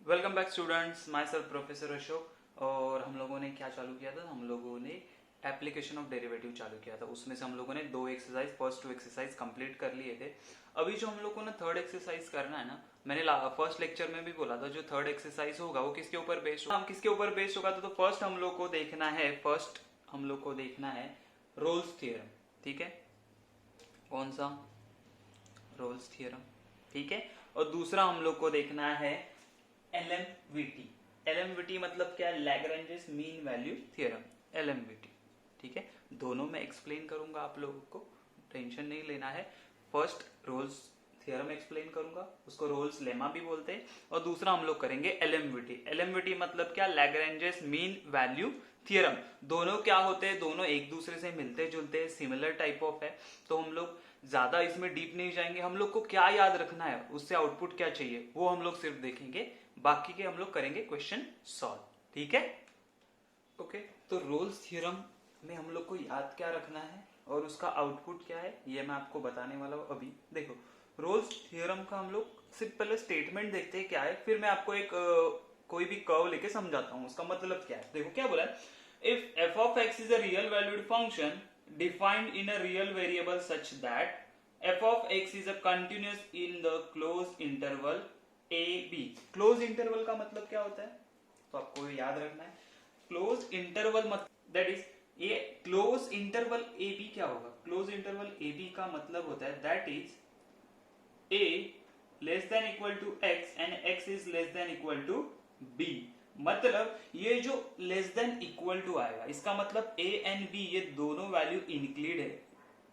Welcome back students, my self professor Ashok. और हम लोगों ने क्या चालू किया था? हम लोगों ने एप्लीकेशन ऑफ डेरिवेटिव चालू किया था। उसमें से हम लोगों ने दो exercise, first two exercise complete कर लिए थे। अभी जो हम लोगों ने थर्ड एक्सरसाइज करना है ना, मैंने फर्स्ट लेक्चर में भी बोला था, जो थर्ड एक्सरसाइज होगा वो किसके ऊपर बेस्ड होगा? हम किसके ऊपर बेस्ड होगा? तो फर्स्ट हम लोग को देखना है रोल्स थ्योरम। ठीक है, कौन सा? Roles theorem. ठीक है, और दूसरा हम लोग को देखना है एलएमवीटी। एलएमवीटी मतलब क्या? Lagrange's mean value theorem, LMVT. ठीक है, दोनों में एक्सप्लेन करूंगा, आप लोगों को टेंशन नहीं लेना है। फर्स्ट रोल्स थ्योरम एक्सप्लेन करूंगा, उसको रोल्स लेमा भी बोलते हैं। और दूसरा हम लोग करेंगे एलएमवीटी। एलएमवीटी मतलब क्या? Lagrange's mean value theorem. दोनों क्या होते हैं? दोनों एक दूसरे से मिलते जुलते हैं, सिमिलर टाइप ऑफ है। तो हम लोग ज्यादा इसमें डीप नहीं जाएंगे। हम लोग को क्या याद रखना है, उससे आउटपुट क्या चाहिए, वो हम लोग सिर्फ देखेंगे। बाकी के हम लोग करेंगे क्वेश्चन सॉल्व। ठीक है, ओके। तो रोल्स थ्योरम में हम लोग को याद क्या रखना है और उसका आउटपुट क्या है, ये मैं आपको बताने वाला हूं। अभी देखो, रोल्स थ्योरम का हम लोग सिर्फ पहले स्टेटमेंट देखते हैं क्या है, फिर मैं आपको एक कोई भी कर्व लेके समझाता हूं उसका मतलब क्या है। देखो क्या बोला है, if F of X is a real valued function defined in a real variable such that F of X is a continuous in the close interval A B. Close interval का मतलब क्या होता है, तो आपको याद रखना है। क्लोज इंटरवल मतलब दैट इज ये क्लोज इंटरवल ए बी क्या होगा? क्लोज इंटरवल ए बी का मतलब होता है that is a less than equal to x and x is less than equal to b। मतलब ये जो लेस देन इक्वल टू आएगा, इसका मतलब a एंड b ये दोनों वैल्यू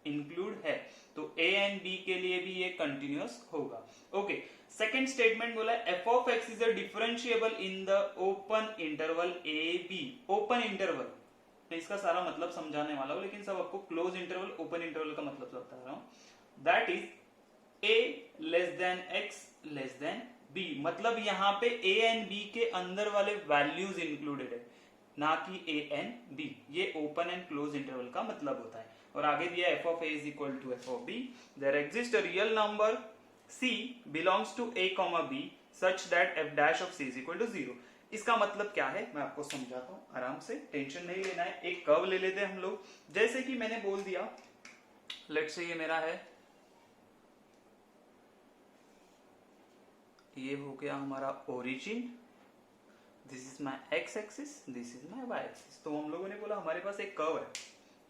इंक्लूड है। तो a एंड b के लिए भी ये कंटिन्यूअस होगा। ओके, सेकंड स्टेटमेंट बोला F of X is a differentiable in the open interval A B. Open interval, मैं इसका सारा मतलब समझाने वाला हूं, लेकिन सब आपको क्लोज इंटरवल, ओपन इंटरवल का मतलब बता रहा हूं। That is a less then x less than b। मतलब यहां पे a एंड b के अंदर वाले वैल्यूज इंक्लूडेड है, ना कि a एंड b। ये ओपन एंड क्लोज इंटरवल का मतलब होता है। और आगे दिया f of a is equal to f of b, there exists a real number c belongs to a comma b such that f dash of c is equal to 0। इसका मतलब क्या है मैं आपको समझाता हूं, आराम से, टेंशन नहीं लेना है। एक कर्व ले लेते हैं हम लोग, जैसे कि मैंने बोल दिया, लेट्स से ये मेरा है, ये हो गया हमारा origin, this is my X axis, this is my Y axis. तो हम लोगों ने बोला हमारे पास एक कर्व है,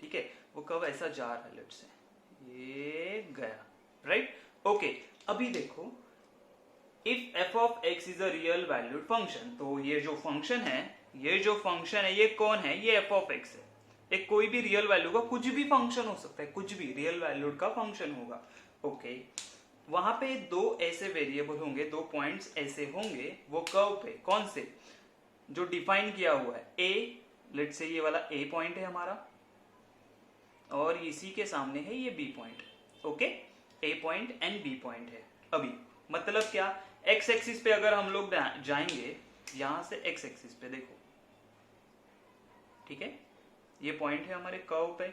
ठीक है, वो कर्व ऐसा जा रहा है, लेट से ये गया, राइट। ओके, अभी देखो, if F of X is a real valued function, तो ये जो फंक्शन है ये कौन है? ये एफ ऑफ एक्स है। एक कोई भी रियल वैल्यू का कुछ भी फंक्शन हो सकता है, कुछ भी रियल वैल्यूड का फंक्शन होगा। ओके, वहां पे दो ऐसे वेरिएबल होंगे, दो पॉइंट्स ऐसे होंगे वो कर्व पे, कौन से? जो डिफाइन किया हुआ है ए, लेट से ये वाला ए पॉइंट है हमारा, और इसी के सामने है ये B point. Okay, A point and B point है। अभी मतलब क्या, एक्स एक्सिस पे अगर हम लोग जाएंगे, यहां से एक्स एक्सिस पे देखो, ठीक है, ये पॉइंट है हमारे कर्व पे,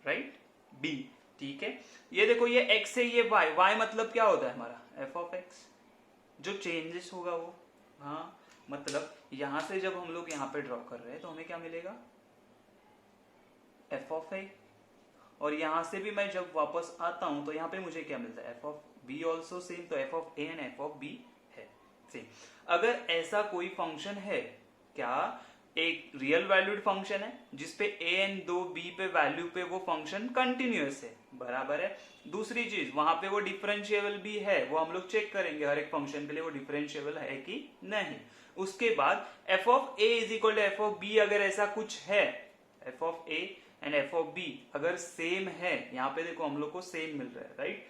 राइट, बी। ठीक है, ये देखो, ये x है, ये y मतलब क्या होता है हमारा? f of x। जो चेंजेस होगा वो, हाँ, मतलब यहां से जब हम लोग यहाँ पे ड्रॉ कर रहे हैं तो हमें क्या मिलेगा? f of a। और यहां से भी मैं जब वापस आता हूं तो यहाँ पे मुझे क्या मिलता है? f of b also same. तो f of a and f of b है सेम। अगर ऐसा कोई फंक्शन है, क्या एक रियल वैल्यूड फंक्शन है जिसपे a एंड दो b पे वैल्यू पे वो फंक्शन कंटिन्यूअस है, बराबर है। दूसरी चीज, वहां पे वो डिफरेंशिएबल भी है, वो हम लोग चेक करेंगे हर एक फंक्शन के लिए वो डिफरेंशिएबल है कि नहीं। उसके बाद f of a is equal to F of b, अगर ऐसा कुछ है, f of a and f of b अगर सेम है, यहाँ पे देखो हम लोग को सेम मिल रहा है, राइट।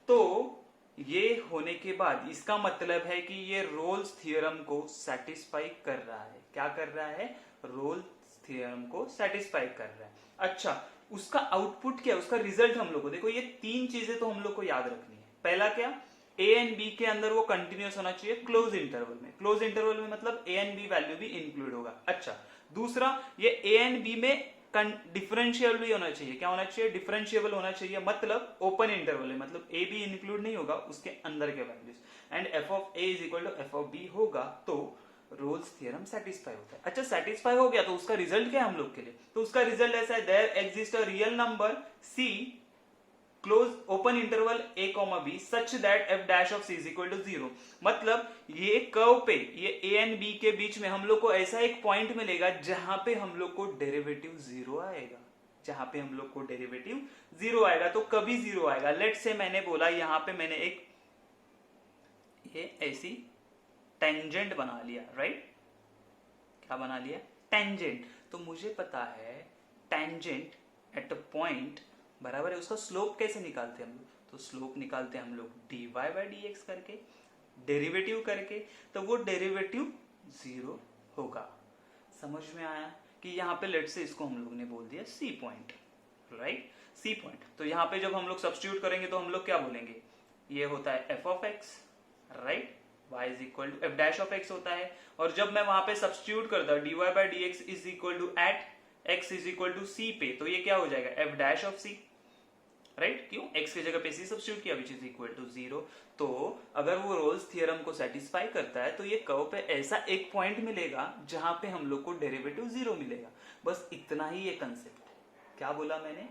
तो ये होने के बाद इसका मतलब है कि ये रोल्स थ्योरम को सेटिस्फाई कर रहा है। क्या कर रहा है? रोल्स थ्योरम को सेटिस्फाई कर रहा है। अच्छा, उसका आउटपुट क्या है, उसका रिजल्ट हम लोग को देखो, ये तीन चीजें तो हम लोग को याद रखनी है। पहला क्या, ए एंड बी के अंदर वो कंटिन्यूअस होना चाहिए क्लोज इंटरवल में। क्लोज इंटरवल में मतलब ए एंड बी वैल्यू भी इंक्लूड होगा। अच्छा, दूसरा, ये ए एंड बी में डिफरेंशियल भी होना चाहिए। क्या होना चाहिए? डिफरेंशिएबल होना चाहिए, मतलब ओपन इंटरवल है, मतलब ए बी इंक्लूड नहीं होगा उसके अंदर के values, and F of A is equal to F of B होगा, तो रोल्स थ्योरम सेटिस्फाई होता है। अच्छा, सेटिस्फाई हो गया तो उसका रिजल्ट क्या है हम लोग के लिए? तो उसका रिजल्ट ऐसा है, there exist a real number C close open interval a comma B such that f dash of c is equal to 0। मतलब ये कर्व पे, ये a एंड b के बीच में हम लोग को ऐसा एक पॉइंट मिलेगा जहां पे हम लोग को डेरिवेटिव 0 आएगा, जहां पे हम लोग को डेरिवेटिव 0 आएगा। तो कभी 0 आएगा, लेट से मैंने बोला यहां पे मैंने एक ये ऐसी टेंजेंट बना लिया, राइट? क्या बना लिया? टेंजेंट। तो मुझे पता है टेंजेंट एट अ पॉइंट बराबर है, उसका स्लोप कैसे निकालते हैं हम लोग? तो स्लोप निकालते हैं हम लोग dy बाई डी एक्स करके, डेरिवेटिव करके, तो वो डेरिवेटिव 0 होगा। समझ में आया कि यहाँ पे लेट से इसको हम लोग ने बोल दिया C point, right? C point. तो यहाँ पे जब हम लोग सब्स्टिट्यूट करेंगे तो हम लोग क्या बोलेंगे? ये होता है F of X, right? y is equal to F dash of X होता है, और जब मैं वहां पे सब्स्टिट्यूट करता हूं dy by D X is equal to at x is equal to C पे, तो ये क्या हो जाएगा? F dash of C, right? क्यों? x की जगह पे c सब्स्टिट्यूट किया विच इज इक्वल टू 0। तो अगर वो रोल्स थ्योरम को सेटिस्फाई करता है तो ये कर्व पे ऐसा एक पॉइंट मिलेगा जहां पे हम लोग को डेरिवेटिव 0 मिलेगा। बस इतना ही ये कंसेप्ट। क्या बोला मैंने?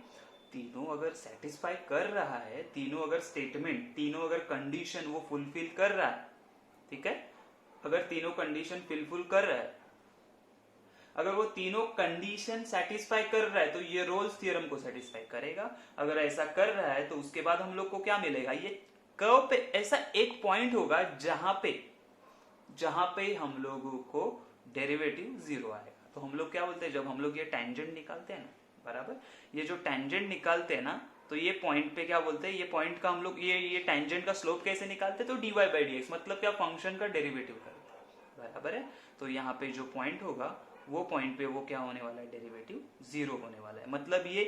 तीनों अगर सेटिस्फाई कर रहा है, तीनों अगर स्टेटमेंट, तीनों अगर कंडीशन वो फुलफिल कर रहा है, ठीक है? अगर तीनों कंडीशन फुलफिल कर रहा है, अगर वो तीनों कंडीशन सेटिस्फाई कर रहा है तो ये रोल्स थ्योरम को सेटिस्फाई करेगा। अगर ऐसा कर रहा है तो उसके बाद हम लोग को क्या मिलेगा? ये कर्व पे ऐसा एक पॉइंट होगा जहां पे हम लोगों को डेरिवेटिव 0 आएगा। तो हम लोग क्या बोलते हैं जब हम लोग ये टेंजेंट निकालते हैं ना, बराबर, ये जो टेंजेंट निकालते हैं ना, तो ये पॉइंट पे क्या बोलते हैं? ये पॉइंट का हम लोग ये टेंजेंट का स्लोप कैसे निकालते हैं? तो dy बाई डी एक्स, मतलब क्या? फंक्शन का डेरिवेटिव करते हैं, बराबर है? तो यहाँ पे जो पॉइंट होगा वो पॉइंट पे वो क्या होने वाला है? डेरिवेटिव 0 होने वाला है। मतलब ये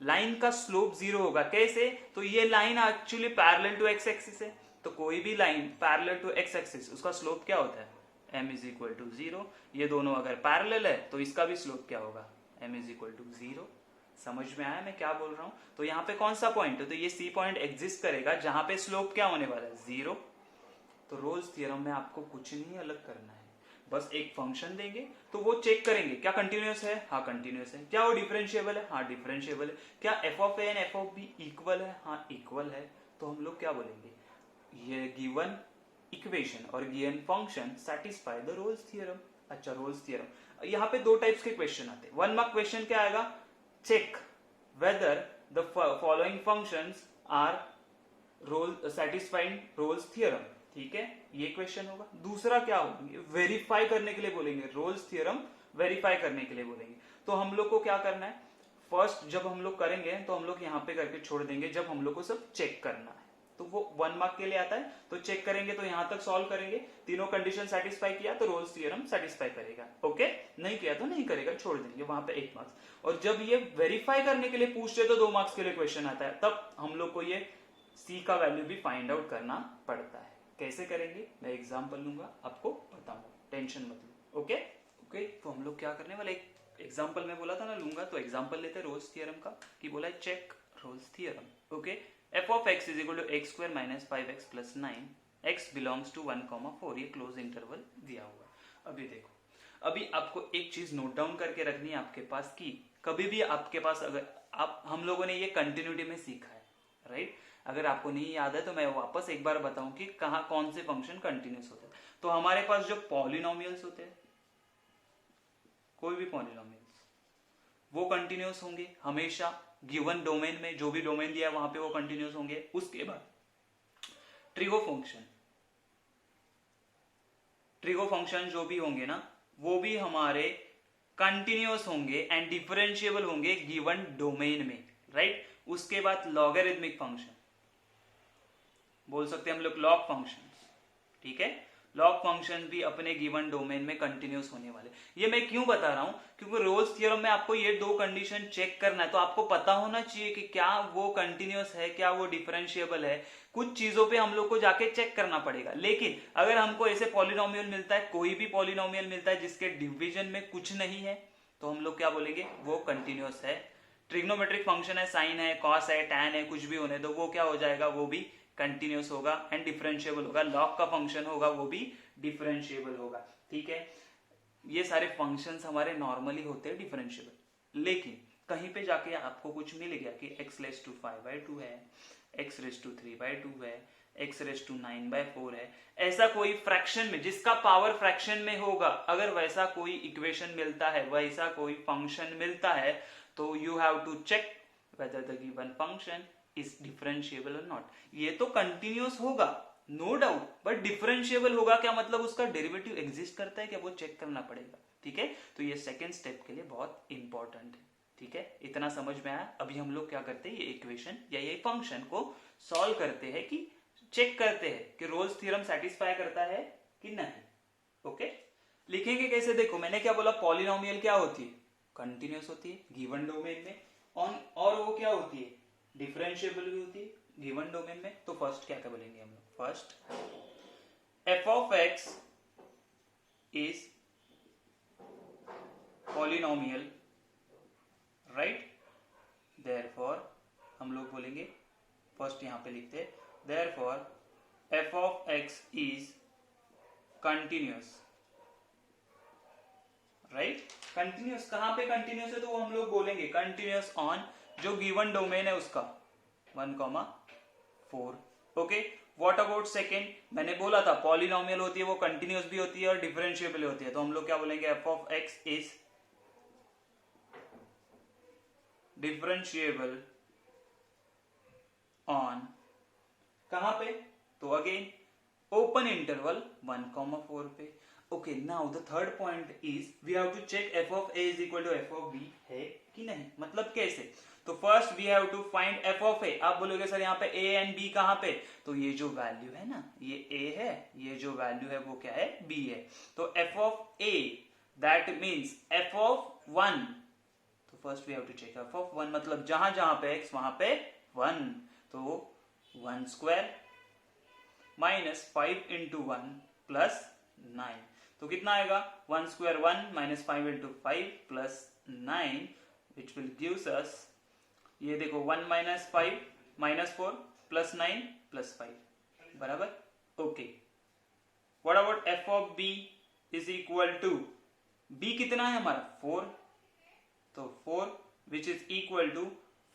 लाइन का स्लोप 0 होगा। कैसे? तो ये line actually parallel to X axis है, तो कोई भी line parallel to X axis उसका स्लोप क्या होता है? m is equal to 0। ये दोनों अगर पैरेलल है तो इसका भी स्लोप क्या होगा? m is equal to 0। समझ में आया मैं क्या बोल रहा हूं? तो यहाँ पे कौन सा पॉइंट है? तो ये सी पॉइंट एग्जिस्ट करेगा जहां पे स्लोप क्या होने वाला है? 0। तो रोल्स थ्योरम में आपको कुछ नहीं अलग करना है, बस एक फंक्शन देंगे तो वो चेक करेंगे क्या कंटिन्यूअस है? हाँ कंटिन्यूअस है। क्या वो डिफरेंशिएबल है? हाँ डिफरेंशिएबल है। क्या F of A and F of B equal है? हाँ इक्वल है। तो हम लोग क्या बोलेंगे? ये गिवन इक्वेशन और given function satisfy the Rolle's theorem. अच्छा, रोल्स थ्योरम, यहाँ पे दो टाइप्स के क्वेश्चन आते हैं। 1 मार्क क्वेश्चन क्या आएगा? Check whether the following functions are satisfying Rolle's theorem, ठीक है? ये क्वेश्चन होगा। दूसरा क्या होगा? वेरीफाई करने के लिए बोलेंगे, रोल्स थ्योरम वेरीफाई करने के लिए बोलेंगे। तो हम लोग को क्या करना है? फर्स्ट जब हम लोग करेंगे तो हम लोग यहाँ पे करके छोड़ देंगे, जब हम लोग को सब चेक करना है तो वो 1 मार्क के लिए आता है। तो चेक करेंगे तो यहां तक सॉल्व करेंगे, तीनों कंडीशन सेटिस्फाई किया तो रोल्स थ्योरम सेटिस्फाई करेगा, ओके? नहीं किया तो नहीं करेगा, छोड़ देंगे, वहां पे 1 मार्क्स। और जब ये वेरीफाई करने के लिए पूछते तो 2 मार्क्स के लिए क्वेश्चन आता है, तब हम लोग को ये सी का वैल्यू भी फाइंड आउट करना पड़ता है। कैसे करेंगे? मैं एग्जांपल लूंगा, आपको बताऊंगा, टेंशन मत लो, ओके? ओके, तो हम लोग क्या करने वाले? एक एग्जांपल में बोला था ना लूंगा, तो एग्जांपल लेते हैं रोल्स थ्योरम का, कि बोला है check Rolle's theorem, okay? f of x is equal to X square minus 5x plus 9, x belongs to 1,4, ये क्लोज इंटरवल दिया हुआ। अभी देखो, अभी आपको एक चीज नोट डाउन करके रखनी है आपके पास, कि कभी भी आपके पास, अगर आप, हम लोगों ने ये कंटिन्यूटी में सीखा है, राइट? अगर आपको नहीं याद है तो मैं वापस एक बार बताऊं कि कहाँ कौन से फंक्शन कंटिन्यूस होते हैं। तो हमारे पास जो पॉलिनोमियल्स होते हैं, कोई भी पॉलिनोमियल्स, वो कंटिन्यूस होंगे हमेशा। गिवन डोमेन में, जो भी डोमेन दिया है वहां पे वो कंटिन्यूस होंगे। उसके बाद ट्रिगो फंक्शन जो भी होंगे ना, वो भी हमारे कंटिन्यूस होंगे एंड डिफरेंशिएबल होंगे गिवन डोमेन में, राइट? उसके बाद लॉगरिथमिक फंक्शन, बोल सकते हैं हम लोग लॉग फंक्शंस, ठीक है? लॉग फंक्शन भी अपने गिवन डोमेन में कंटिन्यूस होने वाले। ये मैं क्यों बता रहा हूं? क्योंकि रोल्स थ्योरम में आपको ये दो कंडीशन चेक करना है, तो आपको पता होना चाहिए कि क्या वो कंटिन्यूस है, क्या वो डिफरेंशिएबल है। कुछ चीजों पे हम लोग को जाके चेक करना पड़ेगा। लेकिन अगर हमको ऐसे पॉलिनोमियल मिलता है, कोई भी पॉलिनोमियल मिलता है जिसके डिवीजन में कुछ नहीं है, तो हम लोग क्या बोलेंगे, वो कंटिन्यूअस है। ट्रिग्नोमेट्रिक फंक्शन है, साइन है, कॉस है, टैन है, कुछ भी होने दो, वो क्या हो जाएगा, वो भी कंटिन्यूअस होगा एंड डिफरेंशिएबल होगा। लॉग का फंक्शन होगा वो भी डिफरेंशिएबल होगा। ठीक है, ये सारे फंक्शंस हमारे नॉर्मली होते हैं डिफरेंशिएबल। लेकिन कहीं पे जाके आपको कुछ मिल गया कि x रेस टू 5/2 है, x रेस टू 3/2 है, x रेस टू 9/4 है, ऐसा कोई फ्रैक्शन में जिसका पावर फ्रैक्शन में होगा, अगर वैसा कोई इक्वेशन मिलता है, वैसा कोई फंक्शन मिलता है, तो you have to check whether the given function is differentiable और नॉट। ये तो कंटिन्यूअस होगा नो डाउट, बट डिफरेंशिएबल होगा क्या, मतलब उसका डेरिवेटिव एग्जिस्ट करता है क्या, वो चेक करना पड़ेगा। ठीक है, तो ये सेकेंड स्टेप के लिए बहुत इंपॉर्टेंट है। ठीक है, इतना समझ में आया। अभी हम लोग क्या करते हैं, ये इक्वेशन या ये फंक्शन को सॉल्व करते हैं, कि चेक करते हैं कि रोल्स थ्योरम सेटिस्फाई करता है कि नहीं। ओके, लिखेंगे कैसे, देखो मैंने क्या बोला, पॉलिनोमियल क्या होती है, कंटिन्यूअस होती है गिवन डोमेन में, और वो क्या होती है, डिफरेंशिएबल भी होती है गिवन डोमेन में। तो फर्स्ट क्या बोलेंगे हम लोग, first f of x is polynomial, right. therefore हम लोग बोलेंगे, फर्स्ट यहां पे लिखते हैं, therefore f of x is continuous, right. Continuous कहां पे कंटिन्यूअस है, तो वो हम लोग बोलेंगे कंटिन्यूअस ऑन जो गिवन डोमेन है उसका 1,4। ओके, व्हाट अबाउट सेकेंड, मैंने बोला था पॉलिनोमियल होती है वो कंटिन्यूअस भी होती है और डिफरेंशिएबल होती है, तो हम लोग क्या बोलेंगे, f of x is differentiable on कहां पे, तो अगेन ओपन इंटरवल 1,4 पे। Okay, now the third point is we have to check f of a is equal to f of b है कि नहीं, मतलब कैसे, तो first we have to find f of a। आप बोलोगे सर यहाँ पे a एंड b कहां पे, तो ये जो वैल्यू है ना, ये a है, ये जो वैल्यू है वो क्या है, b है। तो f of a that means f of 1, तो first we have to check f of 1, मतलब जहां जहां पे x वहां पे 1, तो 1 स्क्वायर माइनस 5 इंटू 1 प्लस 9, तो कितना आएगा, 1 square 1 minus 5 into 5 plus 9 which will gives us, ये देखो 1 माइनस 5 माइनस 4 प्लस 9 प्लस 5 बराबर। Okay, what about f of b is equal to, b कितना है हमारा 4, तो 4 विच इज इक्वल टू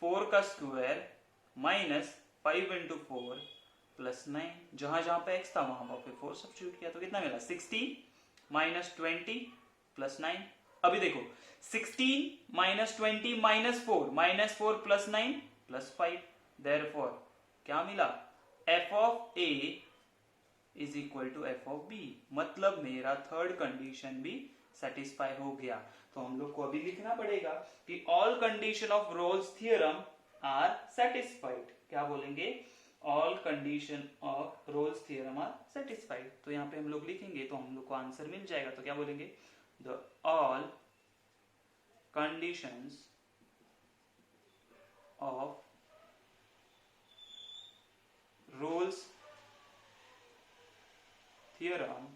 4 का स्क्वायर माइनस 5 इंटू 4 प्लस 9, जहां जहां पे x था वहां पे 4 सब्स्टिट्यूट किया, तो कितना मिला, 16 माइनस 20 प्लस 9। अभी देखो 16 minus 20 minus 4 plus 9 plus 5, therefore क्या मिला, f of a is equal to f of b, मतलब मेरा थर्ड कंडीशन भी सेटिस्फाई हो गया। तो हम लोग को अभी लिखना पड़ेगा कि all condition of Rolle's theorem are satisfied, क्या बोलेंगे, all condition of Rolle's theorem are satisfied. तो यहाँ पे हम लोग लिखेंगे तो हम लोग को आंसर मिल जाएगा, तो क्या बोलेंगे, the all conditions of Rolle's theorem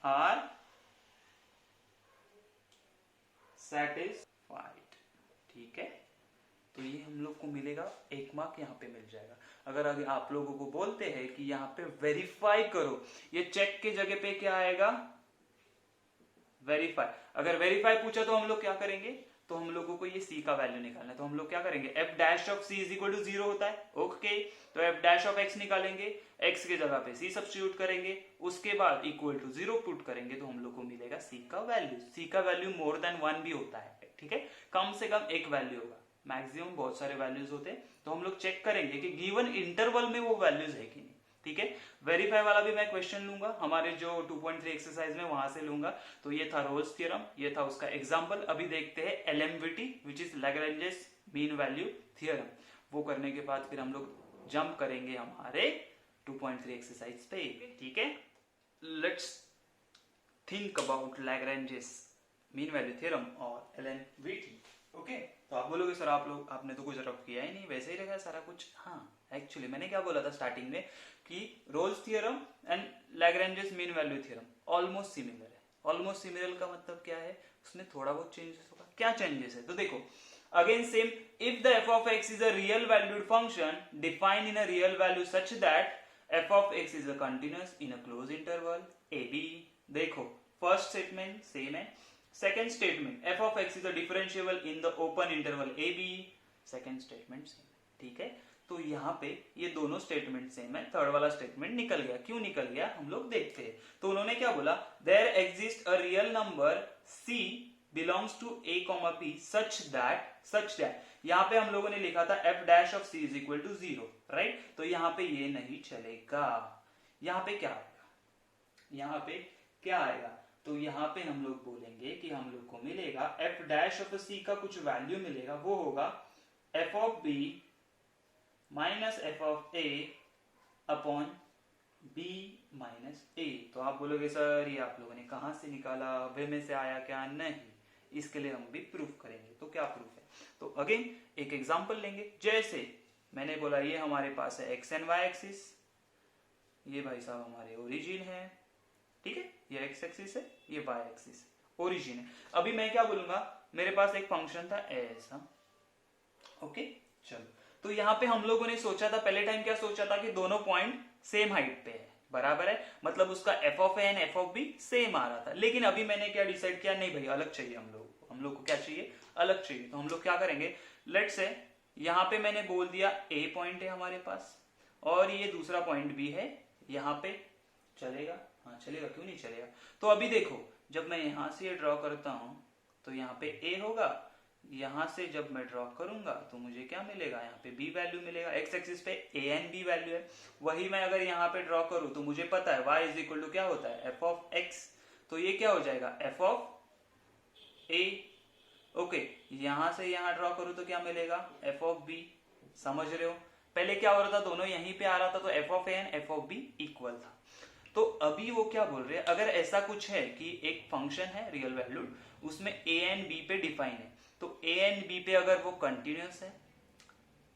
are satisfied. ठीक है, तो ये हम लोग को मिलेगा, 1 मार्क यहाँ पे मिल जाएगा। अगर आगे आप लोगों को बोलते हैं कि यहाँ पे वेरीफाई करो, ये चेक के जगह पे क्या आएगा, वेरीफाई। अगर वेरीफाई पूछा तो हम लोग क्या करेंगे, तो हम लोगों को ये c का वैल्यू निकालना है, तो हम लोग क्या करेंगे, f dash of c is equal to 0 होता है। ओके, तो f डैश ऑफ x निकालेंगे, x के जगह पे c सब्स्टिट्यूट करेंगे, उसके बाद इक्वल टू 0 पुट करेंगे, तो हम लोग को मिलेगा c का वैल्यू। c का वैल्यू मोर देन 1 भी होता है, ठीक है, कम से कम एक वैल्यू होगा, मैक्सिमम बहुत सारे वैल्यूज होते हैं। तो हम लोग चेक करेंगे कि गिवन इंटरवल में वो वैल्यूज है कि नहीं। ठीक है, वेरीफाई वाला भी मैं क्वेश्चन लूंगा हमारे जो 2.3 एक्सरसाइज में, वहां से लूंगा। तो ये था रोल्स थ्योरम, ये था उसका एग्जांपल। अभी देखते हैं LMVT which is Lagrange's mean value theorem. वो करने के बाद फिर हम लोग जंप करेंगे हमारे 2.3 एक्सरसाइज पे। ठीक है, let's think about Lagrange's mean value theorem और एलएमवीटी। ओके, तो आप बोलोगे सर आपने तो कुछ रफ किया ही नहीं, वैसे ही रखा है सारा कुछ। हाँ, एक्चुअली मैंने क्या बोला था स्टार्टिंग में कि Rolle's theorem and Lagrange's mean value theorem almost similar है। ऑलमोस्ट सिमिलर का मतलब क्या है, उसमें थोड़ा बहुत चेंजेस होगा, क्या चेंजेस है? तो देखो again same, if the F of X is a real valued function defined in a real value such that F of X is a continuous in a close interval A B. देखो first statement same है, second statement F of X is a differentiable in the open interval A B, second statement same है, ठीक है। तो यहाँ पे ये दोनों स्टेटमेंट सेम है, थर्ड वाला स्टेटमेंट निकल गया। क्यों निकल गया हम लोग देखते हैं। तो उन्होंने क्या बोला, there exist a real number C belongs to A comma P such that यहाँ पे हम लोगों ने लिखा था F dash of C is equal to 0, right. तो यहाँ पे ये नहीं चलेगा। यहाँ पे क्या आएगा, यहाँ पे क्या आएगा, तो यहाँ पे हम लोग बोलेंगे कि हम लोग को मिलेगा एफ डैश ऑफ सी का कुछ वैल्यू मिलेगा, वो होगा F of B minus F of A upon B minus A. तो आप बोलोगे सर ये आप लोगों ने कहां से निकाला, वे में से आया क्या? नहीं, इसके लिए हम भी प्रूफ करेंगे। तो क्या प्रूफ है? तो अगेन एक एग्जांपल लेंगे। जैसे मैंने बोला ये हमारे पास है एक्स एंड वाई एक्सिस, ये भाई साहब हमारे ओरिजिन है, ठीक है, ये एक्स एक्सिस है, ये वाई एक्सिस ओरिजिन है। अभी मैं क्या बोलूंगा, मेरे पास एक फंक्शन था ऐसा, ओके चलो। तो यहाँ पे हम लोगों ने सोचा था पहले टाइम, क्या सोचा था कि दोनों पॉइंट सेम हाइट पे है, बराबर है, मतलब उसका F of A and F of B same आ रहा था। लेकिन अभी मैंने क्या डिसाइड किया, नहीं भाई अलग चाहिए हम लोग को क्या चाहिए, अलग चाहिए। तो हम लोग क्या करेंगे, लेट्स से यहाँ पे मैंने बोल दिया ए पॉइंट है हमारे पास और ये दूसरा पॉइंट भी है यहाँ पे, चलेगा? हाँ चलेगा, क्यों नहीं चलेगा। तो अभी देखो जब मैं यहां से ये ड्रॉ करता हूं तो यहाँ पे ए होगा, यहां से जब मैं ड्रॉ करूंगा तो मुझे क्या मिलेगा, यहाँ पे बी वैल्यू मिलेगा। एक्स एक्सिस पे ए एंड बी वैल्यू है, वही मैं अगर यहाँ पे ड्रॉ करूं तो मुझे पता है y इज इक्वल टू क्या होता है, एफ ऑफ एक्स। तो ये क्या हो जाएगा, एफ ऑफ ए। ओके, यहां से यहां ड्रॉ करूं तो क्या मिलेगा, एफ ऑफ बी। समझ रहे हो, पहले क्या हो रहा था, दोनों यहीं पे आ रहा था, तो F of A and F of B equal था। तो अभी वो क्या बोल रहे हैं, अगर ऐसा कुछ है कि एक फंक्शन है रियल वैल्यूड, उसमें ए एंड बी पे डिफाइन है, तो ए एंड बी पे अगर वो कंटिन्यूअस है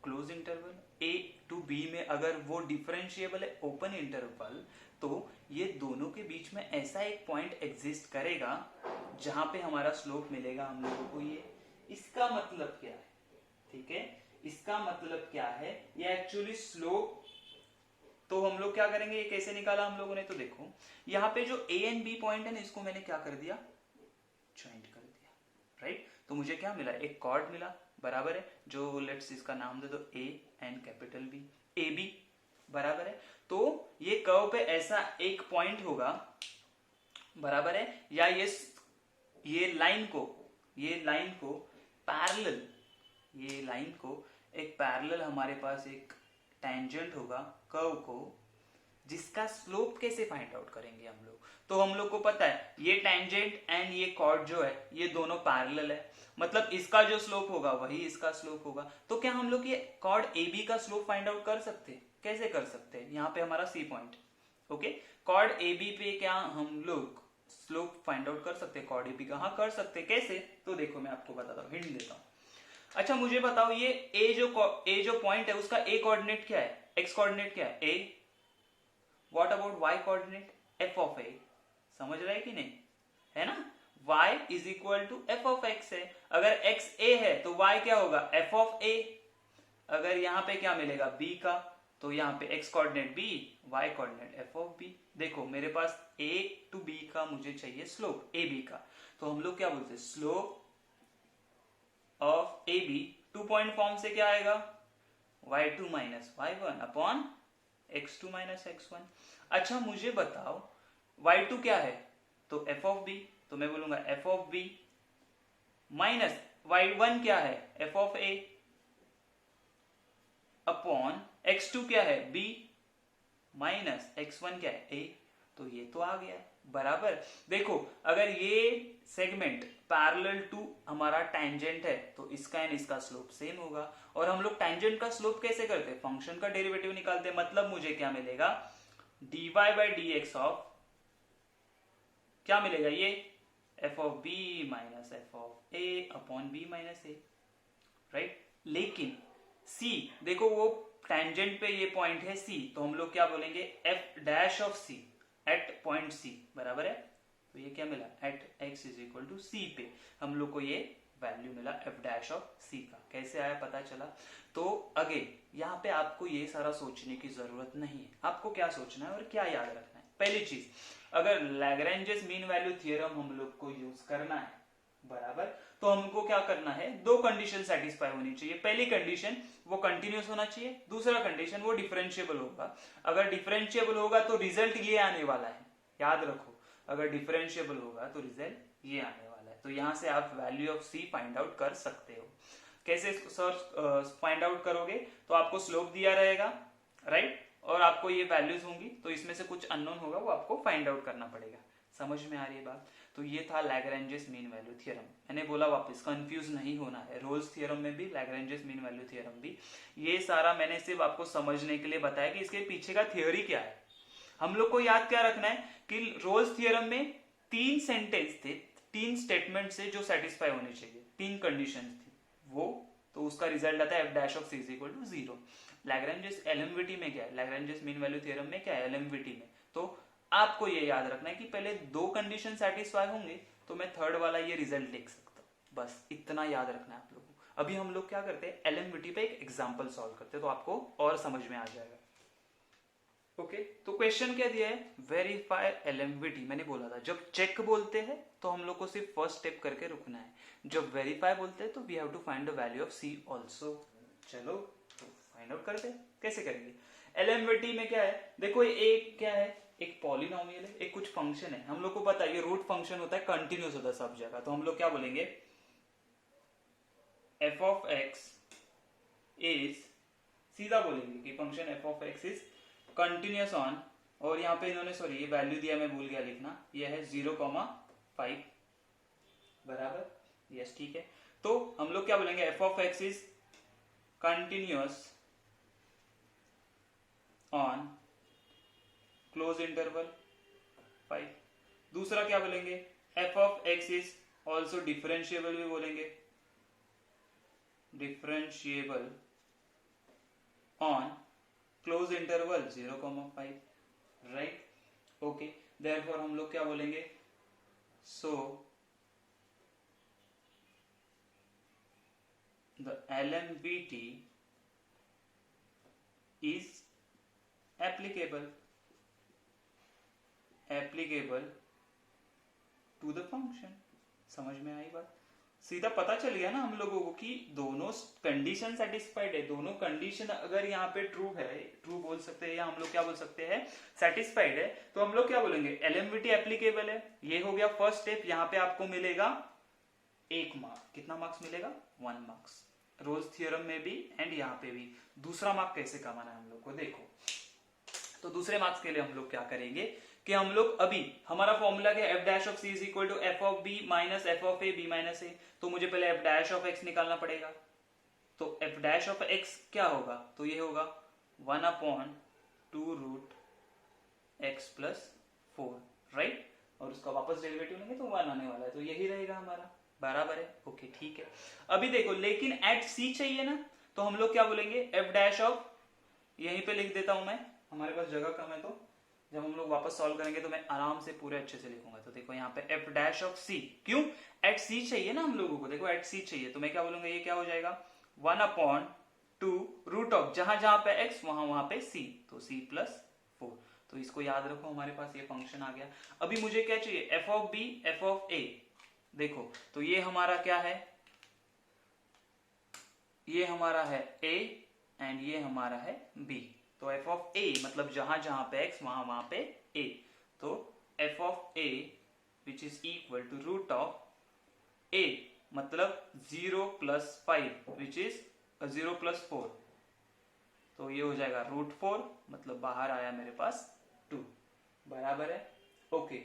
close interval, A to B में अगर वो डिफरेंशिएबल है ओपन इंटरवल, तो ये दोनों के बीच में ऐसा एक पॉइंट एग्जिस्ट करेगा जहां पे हमारा स्लोप मिलेगा हम लोगों को ये। इसका मतलब क्या है, ठीक है, इसका मतलब क्या है, ये एक्चुअली स्लोप। तो हम लोग क्या करेंगे, ये कैसे निकाला हम लोगों ने, तो देखो यहाँ पे जो ए एंड बी पॉइंट है ना, इसको मैंने क्या कर दिया, ज्वाइंट कर दिया, राइट। तो मुझे क्या मिला, एक कॉर्ड मिला, बराबर है, जो लेट्स इसका नाम दे दो A and capital B, A B, बराबर है। तो ये कर्व पे ऐसा एक पॉइंट होगा, बराबर है, या ये लाइन को पैरेलल, ये लाइन को एक पैरेलल हमारे पास एक टेंजेंट होगा कर्व को, जिसका स्लोप कैसे फाइंड आउट करेंगे हम लोग। तो हम लोग को पता है ये टेंजेंट एंड ये कॉर्ड जो है ये दोनों पैरेलल है, मतलब इसका जो स्लोप होगा वही इसका स्लोप होगा। तो क्या हम लोग ये कॉर्ड ए बी का स्लोप फाइंड आउट कर सकते हैं? कैसे कर सकते हैं, यहाँ पे हमारा C point, okay, chord A B पे क्या हम लोग स्लोप फाइंड आउट कर सकते हैं कॉर्ड ए बी का? हाँ कर सकते हैं। कैसे? तो देखो मैं आपको बताता हूँ, हिंट देता हूँ। अच्छा मुझे बताओ, ये ए जो पॉइंट है उसका ए कोऑर्डिनेट क्या है, एक्स कोऑर्डिनेट क्या है, A. What about Y coordinate, F of A. समझ रहा है कि नहीं, है ना, y is equal to F of X है। अगर x a है तो y क्या होगा, एफ ऑफ a। अगर यहाँ पे क्या मिलेगा, b का, तो यहाँ पे x coordinate b, y coordinate F of b। देखो मेरे पास a टू b का मुझे चाहिए स्लोप ए बी का, तो हम लोग क्या बोलते हैं, slope of A B two point form से क्या आएगा, y2 minus y1 upon x2 minus x1। अच्छा मुझे बताओ y2 क्या है, तो एफ ऑफ बी, तो मैं बोलूंगा F of B minus y1 क्या है, F of A, upon x2 क्या है, b माइनस x1 क्या है, a। तो ये तो आ गया, बराबर। देखो अगर ये सेगमेंट पैरेलल टू हमारा टेंजेंट है तो इसका एंड इसका स्लोप सेम होगा। और हम लोग टेंजेंट का स्लोप कैसे करते हैं, फंक्शन का डेरिवेटिव निकालते हैं। मतलब मुझे क्या मिलेगा, dy by D X of क्या मिलेगा, ये F of B minus F of A upon B minus A, right. लेकिन सी देखो, वो टेंजेंट पे ये पॉइंट है सी, तो हम लोग क्या बोलेंगे, F dash of C at point C, बराबर है। तो ये क्या मिला, at X is equal to C पे हम लोग को ये वैल्यू मिला एफ डैश ऑफ सी का। कैसे आया पता चला? तो अगेन यहाँ पे आपको ये सारा सोचने की जरूरत नहीं है। आपको क्या सोचना है और क्या याद रखना है? पहली चीज, अगर लैग्रेंजेस मीन वैल्यू थ्योरम हम लोग को यूज करना है, बराबर, तो हमको क्या करना है? दो कंडीशन सेटिस्फाई होनी चाहिए। पहली कंडीशन वो कंटिन्यूस होना चाहिए, दूसरा कंडीशन वो डिफरेंशिएबल होगा। अगर डिफरेंशिएबल होगा तो रिजल्ट ये आने वाला है, याद रखो, अगर डिफरेंशिएबल होगा तो रिजल्ट ये आने वाला है। तो यहां से आप value of C find out कर सकते हो। कैसे सर फाइंड आउट करोगे? तो आपको स्लोप दिया रहेगा, राइट, और आपको ये वैल्यूज होंगी, तो इसमें से कुछ अननोन होगा, वो आपको फाइंड आउट करना पड़ेगा। समझ में आ रही है बात? तो ये था लैग्रेंजेस मीन वैल्यू थ्योरम। मैंने बोला वापस, कंफ्यूज नहीं होना है, रोल्स थ्योरम में भी लैग्रेंजेस मीन वैल्यू थ्योरम भी। ये सारा मैंने सिर्फ आपको समझने के लिए बताया कि इसके पीछे का थ्योरी क्या है। हम लोग को याद क्या रखना है कि रोल्स थ्योरम में 3 सेंटेंस थे, 3 स्टेटमेंट से जो सेटिस्फाई होने चाहिए, 3 कंडीशन थी वो, तो उसका रिजल्ट आता है F dash of C is equal to 0। Lagrange's LMVT में क्या है? लैग्रेंजेस मीन वैल्यू थ्योरम में क्या है? एलएमवीटी में। तो आपको ये याद रखना है कि पहले 2 कंडीशन सेटिस्फाई होंगे तो मैं थर्ड वाला ये रिजल्ट लिख सकता हूं। बस इतना याद रखना है आप लोगों को। अभी हम लोग क्या करते हैं? एलएमवीटी पे एक एग्जांपल सॉल्व करते हैं, तो आपको और समझ में आ जाएगा। ओके, तो क्वेश्चन क्या दिया है? वेरीफाई एलएमवीटी। मैंने बोला था जब चेक बोलते हैं तो हम लोग को सिर्फ फर्स्ट स्टेप करके रुकना है, जब वेरीफाई बोलते हैं तो we have to find the value of C also. चलो तो फाइंड आउट करते हैं। कैसे करेंगे? एलएमवीटी में क्या है? देखो एक क्या है, एक पॉलिनोमियल है, एक कुछ फंक्शन है। हम लोग को पता है ये रूट फंक्शन होता है, कंटिन्यूस होता है सब जगह। तो हम लोग क्या बोलेंगे? एफ ऑफ एक्स इज, सीधा बोलेंगे कि function F of X is continuous on, और यहाँ पे इन्होंने सॉरी ये वैल्यू दिया, मैं भूल गया लिखना, ये है 0,5, बराबर, यस ठीक है। तो हम लोग क्या बोलेंगे? F of X is continuous on close interval 5। दूसरा क्या बोलेंगे? F of X is also differentiable भी बोलेंगे, differentiable on close interval 0,5, right, okay. Therefore हम लोग क्या बोलेंगे? So the LMVT is applicable to the function। समझ में आई बात? सीधा पता चल गया ना हम लोगों को कि दोनों कंडीशन सेटिस्फाइड है। दोनों कंडीशन अगर यहाँ पे ट्रू है, ट्रू बोल सकते हैं, या हम लोग क्या बोल सकते हैं? सेटिस्फाइड है, तो हम लोग क्या बोलेंगे? एलएमवीटी एप्लीकेबल है। ये हो गया फर्स्ट स्टेप। यहाँ पे आपको मिलेगा 1 मार्क। कितना मार्क्स मिलेगा? 1 मार्क्स, रोल्स थ्योरम में भी एंड यहाँ पे भी। दूसरा मार्क कैसे कमाना है हम लोग को? देखो, तो दूसरे मार्क्स के लिए हम लोग क्या करेंगे कि हम लोग अभी हमारा फॉर्मूला क्या? F dash of C is equal to F of B minus F of A B minus A. तो मुझे पहले एफ डैश ऑफ एक्स निकालना पड़ेगा। तो एफ डैश ऑफ एक्स क्या होगा? तो ये होगा 1/2 रूट एक्स प्लस 4, राइट, और उसका वापस डेरिवेटिव लेंगे तो 1 आने वाला है, तो यही रहेगा हमारा, बराबर है, ओके ठीक है। अभी देखो, लेकिन एट सी चाहिए ना, तो हम लोग क्या बोलेंगे? एफ डैश ऑफ, यहीं पे लिख देता हूं मैं, हमारे पास जगह कम है, तो जब हम लोग वापस सॉल्व करेंगे तो मैं आराम से पूरे अच्छे से लिखूंगा। तो देखो यहाँ पे एफ डैश ऑफ सी, क्यों? एट सी चाहिए ना हम लोगों को, देखो एट सी चाहिए, तो मैं क्या बोलूंगा? ये क्या हो जाएगा? 1/2 रूट ऑफ, जहां जहां पे एक्स वहां वहां पे सी, तो सी प्लस 4। तो इसको याद रखो, हमारे पास ये फंक्शन आ गया। अभी मुझे क्या चाहिए? F of B, F of A. देखो, तो ये हमारा क्या है? ये हमारा है ए एंड ये हमारा है बी। तो एफ ऑफ ए मतलब जहां जहां पे एक्स वहां वहां पे ए, तो F of A which is equal to root of A मतलब 0 + 5 विच इज 0 + 4, तो ये हो जाएगा √4, मतलब बाहर आया मेरे पास 2, बराबर है, ओके।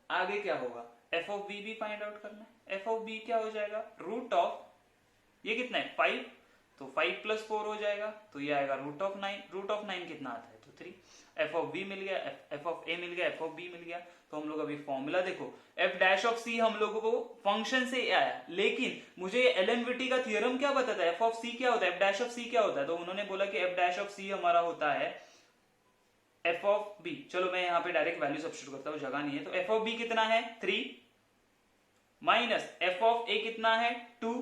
आगे क्या होगा? एफ ऑफ बी भी फाइंड आउट करना है। एफ ऑफ बी क्या हो जाएगा? रूट ऑफ, ये कितना है? 5, तो 5 + 4 हो जाएगा, तो ये आएगा √9। √9 कितना आता है? तो 3। एफ ऑफ बी मिल गया, एफ ऑफ ए मिल गया, एफ ऑफ बी मिल गया। तो हम लोग अभी फॉर्मूला देखो, एफ डैश ऑफ सी हम लोगों को फंक्शन से आया, लेकिन मुझे एलएमवीटी का थ्योरम क्या बताता है? एफ ऑफ सी क्या होता है? एफ डैश ऑफ सी क्या होता है? तो उन्होंने बोला कि एफ डैश ऑफ सी हमारा होता है एफ ऑफ बी। चलो मैं यहाँ पे डायरेक्ट वैल्यू सब्स्टिट्यूट करता हूँ, जगह नहीं है, तो एफ ऑफ बी कितना है? 3 माइनस एफ ऑफ ए कितना है 2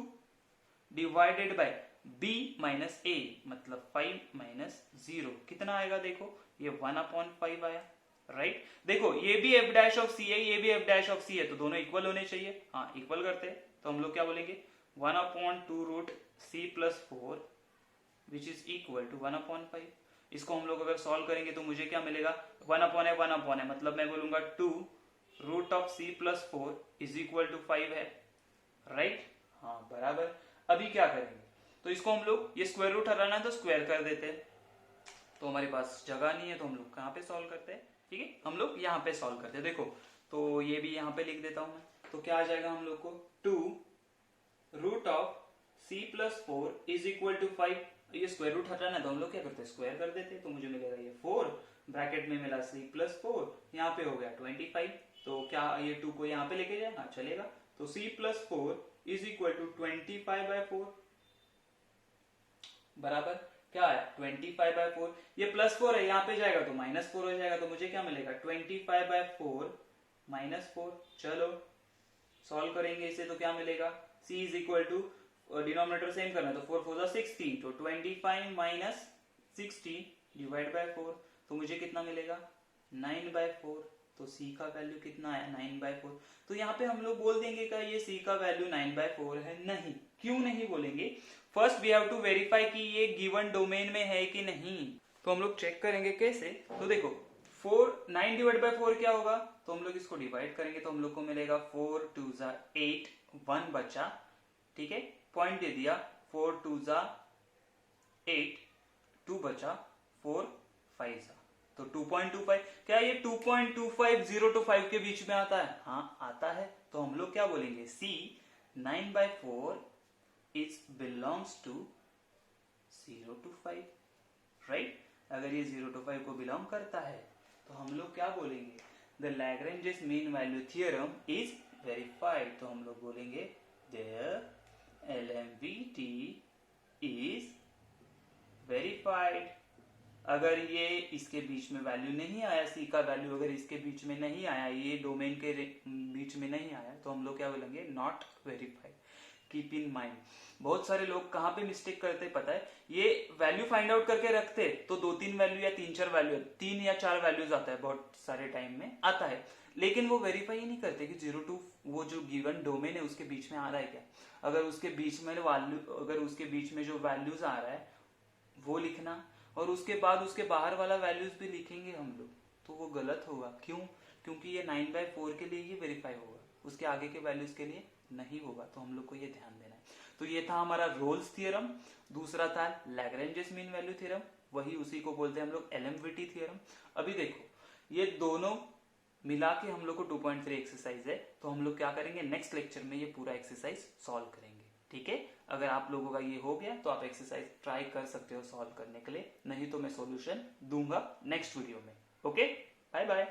डिवाइडेड बाय b माइनस ए मतलब 5 माइनस 0 कितना आएगा देखो ये 1/5 आया राइट। देखो ये भी f डैश ऑफ c है ये भी f डैश ऑफ c है तो दोनों इक्वल होने चाहिए। हाँ इक्वल करते हैं तो हम लोग क्या बोलेंगे 1/2 root c plus 4 which is equal to 1/5। इसको हम लोग अगर सॉल्व करेंगे तो मुझे क्या मिलेगा 1/1 मतलब मैं बोलूंगा 2 root of c plus 4 is equal to 5 है राइट। हाँ बराबर। अभी क्या करेंगे तो इसको हम लोग ये स्क्वायर रूट हटाना है तो स्क्वायर कर देते हैं तो हमारे पास जगह नहीं है तो हम लोग कहाँ पे सॉल्व करते हैं ठीक है हम लोग यहाँ पे सॉल्व करते हैं। देखो तो ये भी यहाँ पे लिख देता हूं मैं तो क्या आ जाएगा हम लोग को 2 root of c plus 4 is equal to 5। ये स्क्वायर रूट हटाना है तो हम लोग क्या करते हैं स्क्वायर कर देते हैं तो मुझे मिलेगा ये 4 ब्रैकेट में मिला c प्लस 4 यहाँ पे हो गया 25 तो क्या ये 2 को यहाँ पे लेके जाए हाँ चलेगा तो c plus 4 is equal to 25/4 बराबर क्या है 25/4 ये प्लस 4 है यहाँ पे जाएगा तो माइनस 4 हो जाएगा तो मुझे क्या मिलेगा 25/4 माइनस 4। चलो सॉल्व करेंगे इसे तो क्या मिलेगा c is equal to denominator same करना है तो 4 4 16 तो 25 माइनस 60 डिवाइड बाय 4 तो मुझे कितना मिलेगा 9/4 तो c का वैल्यू कितना आया 9/4। तो यहाँ पे हम लोग बोल देंगे का ये c का वैल्यू 9/4 है नहीं क्यों नहीं बोलेंगे first we have to verify कि ये गिवन डोमेन में है कि नहीं। तो हम लोग चेक करेंगे कैसे तो देखो 9 डिवाइड बाय 4 क्या होगा तो हम लोग इसको डिवाइड करेंगे तो हम लोग को मिलेगा 4 2 8 1 बचा ठीक है पॉइंट दे दिया 4 2 8 2 बचा 4 5 तो 2.25 क्या ये 2.25 0 to 5 के बीच में आता है हाँ आता है तो हम लोग क्या बोलेंगे c 9/4 is belongs to 0 to 5 right. अगर ये 0 to 5 को बिलोंग करता है तो हम लोग क्या बोलेंगे the Lagrange's mean value theorem is verified तो हम लोग बोलेंगे देयर LMVT इज वेरीफाइड। अगर ये इसके बीच में वैल्यू नहीं आया c का वैल्यू अगर इसके बीच में नहीं आया ये डोमेन के बीच में नहीं आया तो हम लोग क्या बोलेंगे not verified. Keep in mind बहुत सारे लोग कहाँ पे मिस्टेक करते पता है ये वैल्यू फाइंड आउट करके रखते तो 2-3 वैल्यू या 3-4 वैल्यू 3 या 4 वैल्यूज आता है बहुत सारे टाइम में आता है लेकिन वो वेरीफाई ही नहीं करते कि 0 to वो जो गिवन डोमेन है उसके बीच में आ रहा है क्या। अगर उसके बीच में वैल्यू अगर उसके बीच में जो वैल्यूज आ रहा है वो लिखना और उसके बाद उसके बाहर वाला वैल्यूज भी लिखेंगे हम लोग तो वो गलत होगा क्यों क्योंकि ये 9/4 के लिए ही वेरीफाई होगा उसके आगे के वैल्यूज के लिए नहीं होगा तो हम लोग को ये ध्यान देना है। तो ये था हमारा रोल्स थ्योरम दूसरा था लैग्रेंजेस मीन वैल्यू थ्योरम वही उसी को बोलते हैं हम लोग LMVT थ्योरम। अभी देखो ये दोनों मिला के हम लोग को 2.3 एक्सरसाइज है तो हम लोग क्या करेंगे नेक्स्ट लेक्चर में ये पूरा एक्सरसाइज सॉल्व करेंगे ठीक है। अगर आप लोगों का ये हो गया तो आप एक्सरसाइज ट्राई कर सकते हो सॉल्व करने के लिए नहीं तो मैं सॉल्यूशन दूंगा नेक्स्ट वीडियो में। Okay bye bye.